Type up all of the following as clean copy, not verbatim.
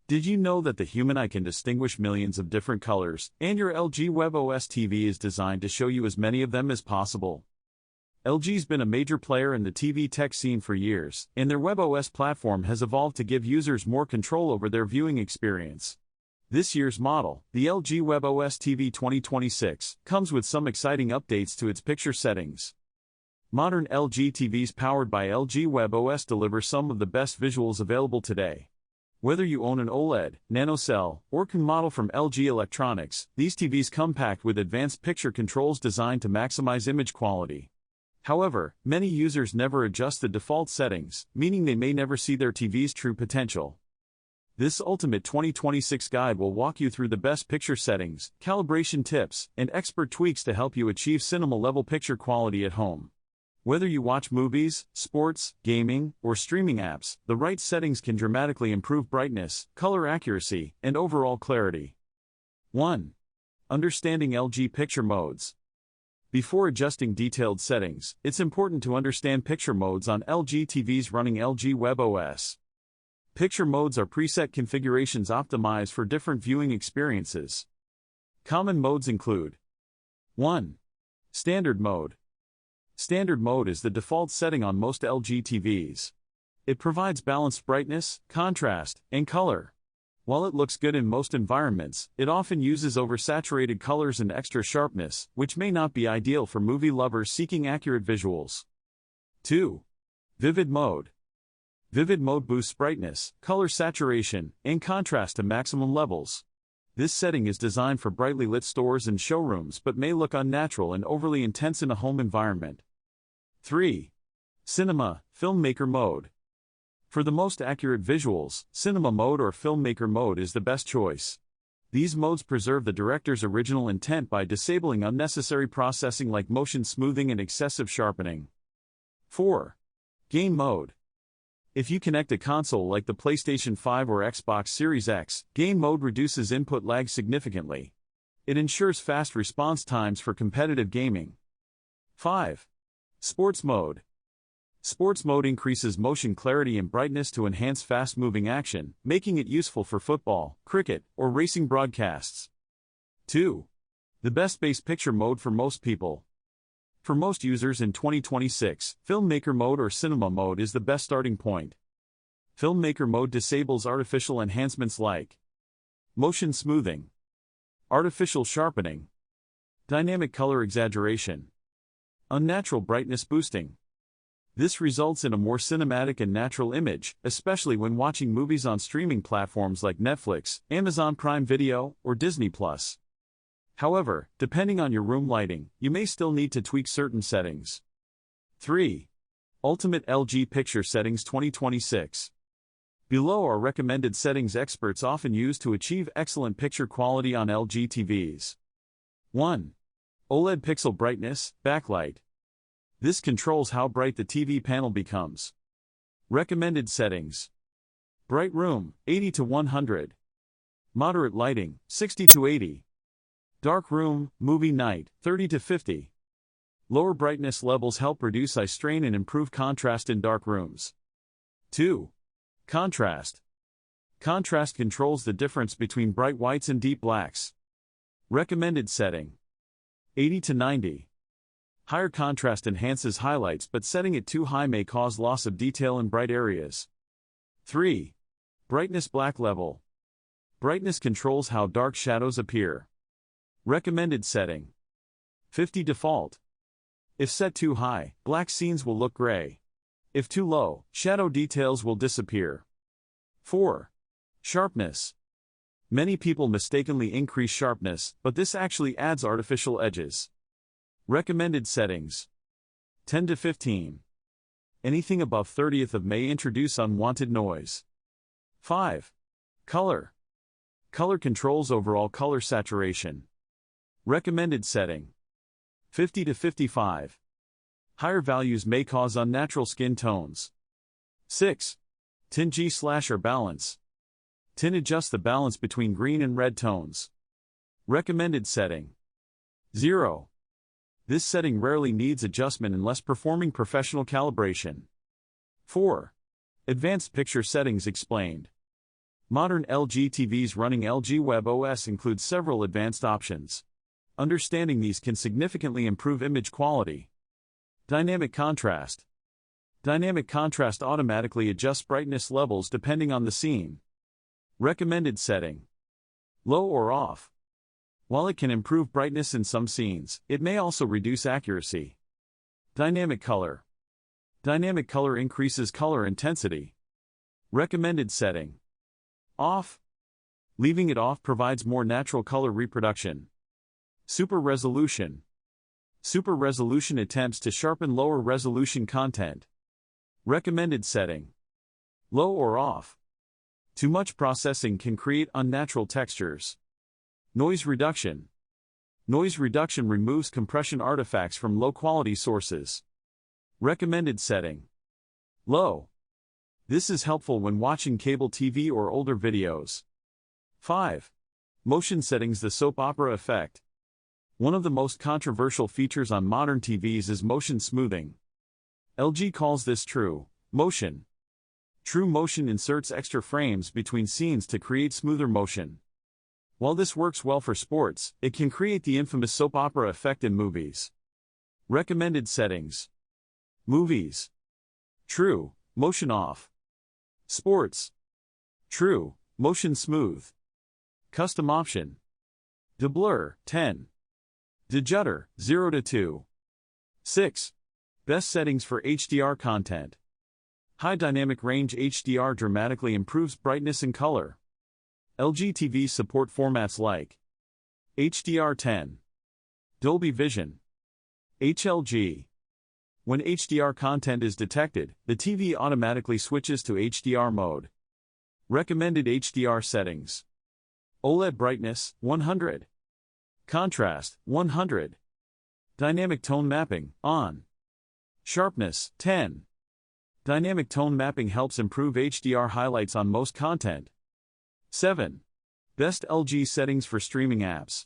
Did you know that the human eye can distinguish millions of different colors, and your LG webOS TV is designed to show you as many of them as possible? LG's been a major player in the TV tech scene for years, and their webOS platform has evolved to give users more control over their viewing experience. This year's model, the LG webOS TV 2026, comes with some exciting updates to its picture settings. Modern LG TVs powered by LG webOS deliver some of the best visuals available today. Whether you own an OLED, nanocell, or can model from LG Electronics, these TVs come packed with advanced picture controls designed to maximize image quality. However, many users never adjust the default settings, meaning they may never see their TV's true potential. This Ultimate 2026 guide will walk you through the best picture settings, calibration tips, and expert tweaks to help you achieve cinema-level picture quality at home. Whether you watch movies, sports, gaming, or streaming apps, the right settings can dramatically improve brightness, color accuracy, and overall clarity. 1. Understanding LG picture modes. Before adjusting detailed settings, it's important to understand picture modes on LG TVs running LG webOS. Picture modes are preset configurations optimized for different viewing experiences. Common modes include 1. Standard mode. Standard mode is the default setting on most LG TVs. It provides balanced brightness, contrast, and color. While it looks good in most environments, it often uses oversaturated colors and extra sharpness, which may not be ideal for movie lovers seeking accurate visuals. 2. Vivid mode. Vivid mode boosts brightness, color saturation, and contrast to maximum levels. This setting is designed for brightly lit stores and showrooms but may look unnatural and overly intense in a home environment. 3. Cinema, Filmmaker mode. For the most accurate visuals, Cinema mode or Filmmaker mode is the best choice. These modes preserve the director's original intent by disabling unnecessary processing like motion smoothing and excessive sharpening. 4. Game mode. If you connect a console like the PlayStation 5 or Xbox Series X, game mode reduces input lag significantly. It ensures fast response times for competitive gaming. 5. Sports mode. Sports mode increases motion clarity and brightness to enhance fast-moving action, making it useful for football, cricket, or racing broadcasts. 2. The best base picture mode for most people. For most users in 2026, Filmmaker mode or Cinema mode is the best starting point. Filmmaker mode disables artificial enhancements like motion smoothing, artificial sharpening, dynamic color exaggeration, unnatural brightness boosting. This results in a more cinematic and natural image, especially when watching movies on streaming platforms like Netflix, Amazon Prime Video, or Disney+. However, depending on your room lighting, you may still need to tweak certain settings. 3. Ultimate LG Picture Settings 2026. Below are recommended settings experts often use to achieve excellent picture quality on LG TVs. 1. OLED Pixel Brightness, Backlight. This controls how bright the TV panel becomes. Recommended settings. Bright room, 80 to 100. Moderate lighting, 60 to 80. Dark room, movie night, 30 to 50. Lower brightness levels help reduce eye strain and improve contrast in dark rooms. 2. Contrast. Contrast controls the difference between bright whites and deep blacks. Recommended setting. 80 to 90. Higher contrast enhances highlights, but setting it too high may cause loss of detail in bright areas. 3. Brightness black level. Brightness controls how dark shadows appear. Recommended setting. 50 default. If set too high, black scenes will look gray. If too low, shadow details will disappear. 4. Sharpness. Many people mistakenly increase sharpness, but this actually adds artificial edges. Recommended settings. 10 to 15. Anything above 30th of may introduce unwanted noise. 5. Color. Color controls overall color saturation. Recommended setting. 50 to 55. Higher values may cause unnatural skin tones. 6. Tint G/or balance. Tint adjusts the balance between green and red tones. Recommended setting. 0. This setting rarely needs adjustment unless performing professional calibration. 4. Advanced picture settings explained. Modern LG TVs running LG webOS include several advanced options. Understanding these can significantly improve image quality. Dynamic contrast. Dynamic contrast automatically adjusts brightness levels depending on the scene. Recommended setting: low or off. While it can improve brightness in some scenes, it may also reduce accuracy. Dynamic color. Dynamic color increases color intensity. Recommended setting: off. Leaving it off provides more natural color reproduction. Super resolution. Super resolution attempts to sharpen lower resolution content. Recommended setting: low or off. Too much processing can create unnatural textures. Noise reduction. Noise reduction removes compression artifacts from low-quality sources. Recommended setting: low. This is helpful when watching cable TV or older videos. 5. Motion settings. The soap opera effect. One of the most controversial features on modern TVs is motion smoothing. LG calls this true motion. True motion inserts extra frames between scenes to create smoother motion. While this works well for sports, it can create the infamous soap opera effect in movies. Recommended settings: movies, true, motion off. Sports, true, motion smooth. Custom option: deblur, 10. Dejudder, 0 to 2. 6. Best settings for HDR content. High dynamic range HDR dramatically improves brightness and color. LG TVs support formats like HDR10, Dolby Vision, HLG. When HDR content is detected, the TV automatically switches to HDR mode. Recommended HDR settings: OLED brightness, 100. Contrast, 100. Dynamic tone mapping, on. Sharpness, 10. Dynamic tone mapping helps improve HDR highlights on most content. 7. Best LG settings for streaming apps.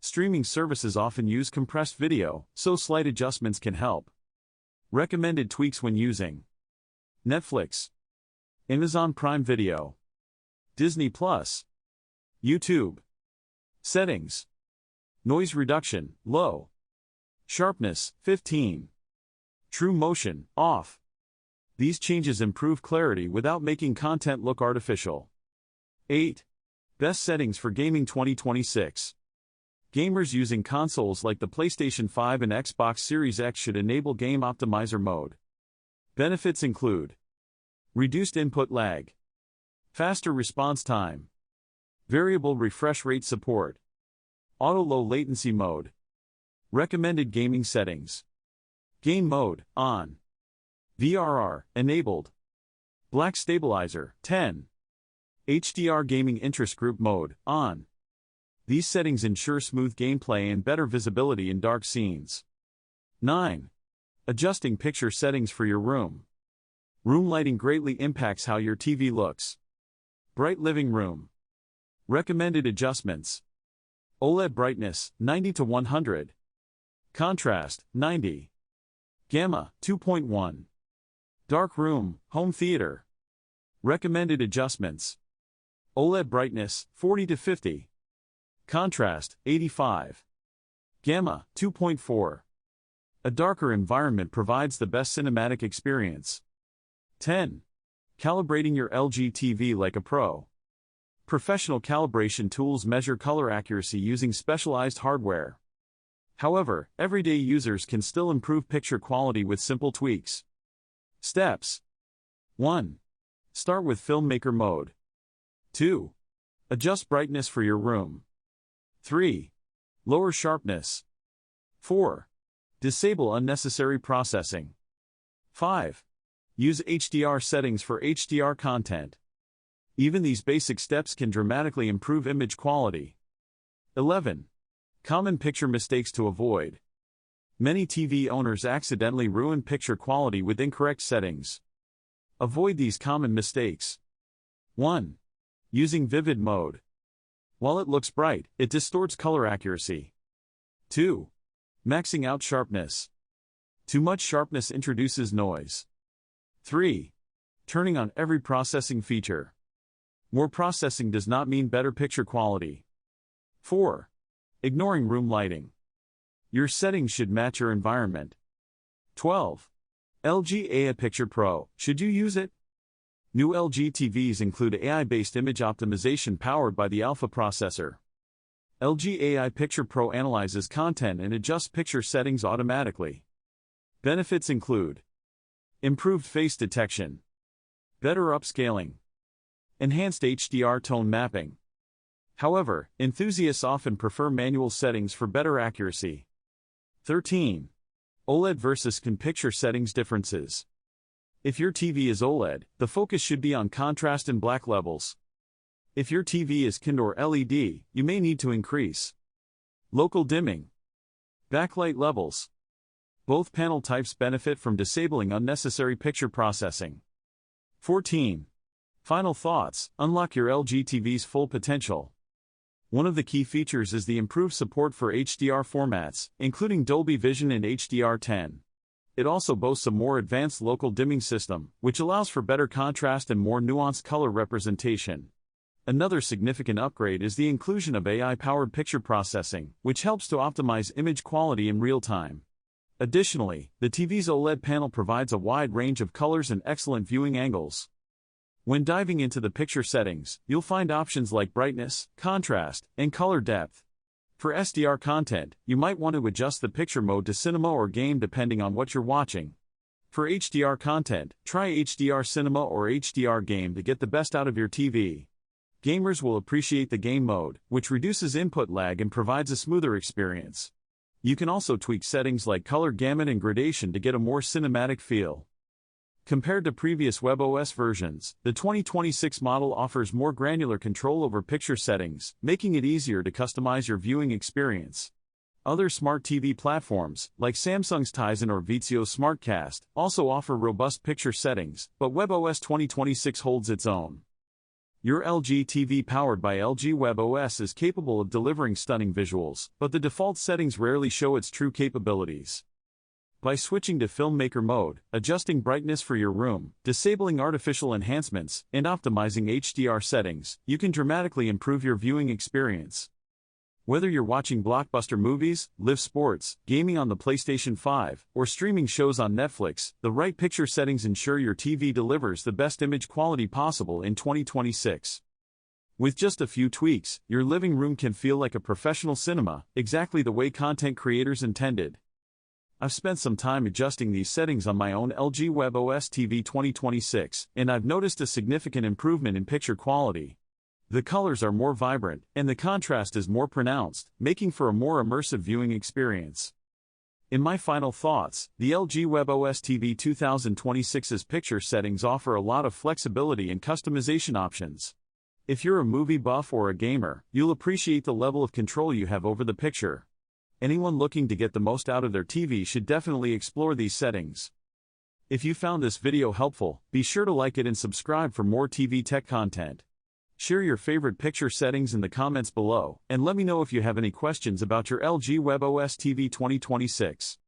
Streaming services often use compressed video, so slight adjustments can help. Recommended tweaks when using Netflix, Amazon Prime Video, Disney Plus, YouTube. Settings: noise reduction, low. Sharpness, 15. True motion, off. These changes improve clarity without making content look artificial. 8. Best settings for gaming 2026. Gamers using consoles like the PlayStation 5 and Xbox Series X should enable Game Optimizer mode. Benefits include reduced input lag, faster response time, variable refresh rate support, auto low latency mode. Recommended gaming settings: game mode, on. VRR, enabled. Black stabilizer, 10. HDR gaming interest group mode, on. These settings ensure smooth gameplay and better visibility in dark scenes. 9. Adjusting picture settings for your room. Room lighting greatly impacts how your TV looks. Bright living room. Recommended adjustments: OLED brightness, 90 to 100. Contrast, 90. Gamma, 2.1. Dark room, home theater. Recommended adjustments: OLED brightness, 40 to 50. Contrast, 85. Gamma, 2.4. A darker environment provides the best cinematic experience. 10. Calibrating your LG TV like a pro. Professional calibration tools measure color accuracy using specialized hardware. However, everyday users can still improve picture quality with simple tweaks. Steps: 1. Start with filmmaker mode. 2. Adjust brightness for your room. 3. Lower sharpness. 4. Disable unnecessary processing. 5. Use HDR settings for HDR content. Even these basic steps can dramatically improve image quality. 11. Common picture mistakes to avoid. Many TV owners accidentally ruin picture quality with incorrect settings. Avoid these common mistakes. 1. Using vivid mode. While it looks bright, it distorts color accuracy. 2. Maxing out sharpness. Too much sharpness introduces noise. 3. Turning on every processing feature. More processing does not mean better picture quality. 4. Ignoring room lighting. Your settings should match your environment. 12. LG AI Picture Pro, should you use it? New LG TVs include AI-based image optimization powered by the Alpha processor. LG AI Picture Pro analyzes content and adjusts picture settings automatically. Benefits include improved face detection, better upscaling, enhanced HDR tone mapping. However, enthusiasts often prefer manual settings for better accuracy. 13. OLED versus CAN picture settings differences. If your TV is OLED, the focus should be on contrast and black levels. If your TV is QNED or LED, you may need to increase local dimming, backlight levels. Both panel types benefit from disabling unnecessary picture processing. 14. Final thoughts: unlock your LG TV's full potential. One of the key features is the improved support for HDR formats, including Dolby Vision and HDR10. It also boasts a more advanced local dimming system, which allows for better contrast and more nuanced color representation. Another significant upgrade is the inclusion of AI-powered picture processing, which helps to optimize image quality in real time. Additionally, the TV's OLED panel provides a wide range of colors and excellent viewing angles. When diving into the picture settings, you'll find options like brightness, contrast, and color depth. For SDR content, you might want to adjust the picture mode to cinema or game depending on what you're watching. For HDR content, try HDR cinema or HDR game to get the best out of your TV. Gamers will appreciate the game mode, which reduces input lag and provides a smoother experience. You can also tweak settings like color gamut and gradation to get a more cinematic feel. Compared to previous webOS versions, the 2026 model offers more granular control over picture settings, making it easier to customize your viewing experience. Other smart TV platforms, like Samsung's Tizen or Vizio's SmartCast, also offer robust picture settings, but webOS 2026 holds its own. Your LG TV powered by LG webOS is capable of delivering stunning visuals, but the default settings rarely show its true capabilities. By switching to filmmaker mode, adjusting brightness for your room, disabling artificial enhancements, and optimizing HDR settings, you can dramatically improve your viewing experience. Whether you're watching blockbuster movies, live sports, gaming on the PlayStation 5, or streaming shows on Netflix, the right picture settings ensure your TV delivers the best image quality possible in 2026. With just a few tweaks, your living room can feel like a professional cinema, exactly the way content creators intended. I've spent some time adjusting these settings on my own LG webOS TV 2026, and I've noticed a significant improvement in picture quality. The colors are more vibrant, and the contrast is more pronounced, making for a more immersive viewing experience. In my final thoughts, the LG webOS TV 2026's picture settings offer a lot of flexibility and customization options. If you're a movie buff or a gamer, you'll appreciate the level of control you have over the picture. Anyone looking to get the most out of their TV should definitely explore these settings. If you found this video helpful, be sure to like it and subscribe for more TV tech content. Share your favorite picture settings in the comments below, and let me know if you have any questions about your LG webOS TV 2026.